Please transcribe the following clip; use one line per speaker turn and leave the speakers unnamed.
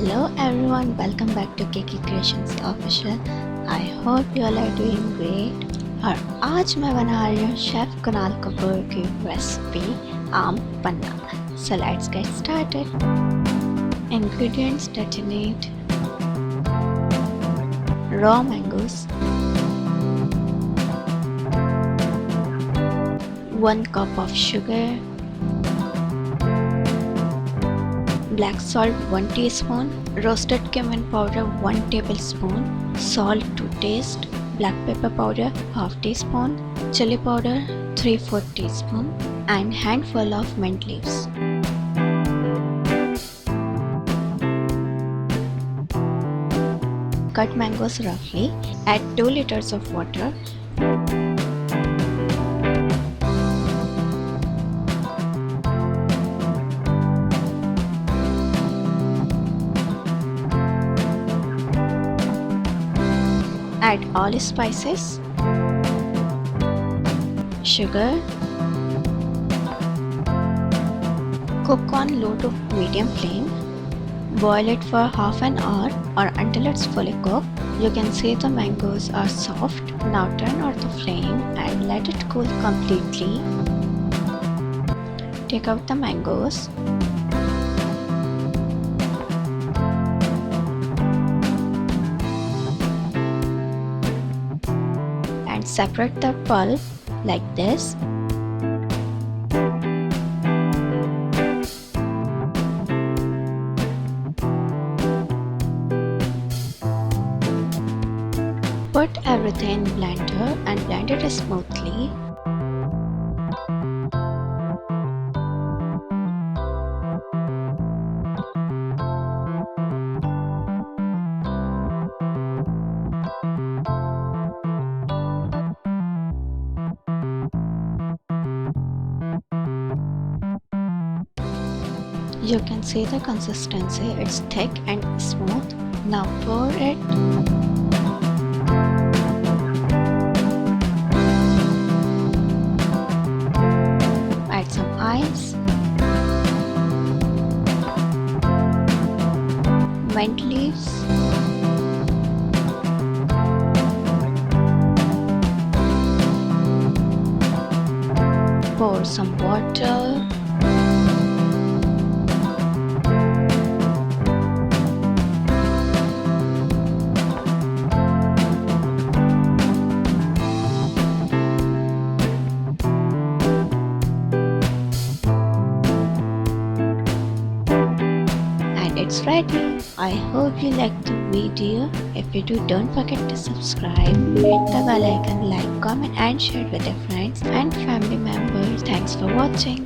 Hello everyone, welcome back to Keki Creations Official. I hope you all are doing great. और आज मैं बना रही हूँ शेफ कुणाल कपूर की रेसिपी आम पन्ना. So let's get started. Ingredients that you need: raw mangoes, 1 cup of sugar, black salt 1 teaspoon, roasted cumin powder 1 tablespoon, salt to taste, black pepper powder half teaspoon, chili powder 3/4 teaspoon, and handful of mint leaves. Cut mangoes roughly. Add 2 liters of water. Add all spices, sugar. Cook on low to medium flame. Boil it for half an hour or until it's fully cooked. You can see the mangoes are soft. Now turn off the flame and let it cool completely. Take out the mangoes. And separate the pulp like this. Put everything in blender and blend it smoothly. You can see the consistency, it's thick and smooth. Now pour it. Add some ice, mint leaves, pour some water, it's ready. I hope you liked the video. If you do, don't forget to subscribe, hit the bell icon, like, comment and share with your friends and family members. Thanks for watching.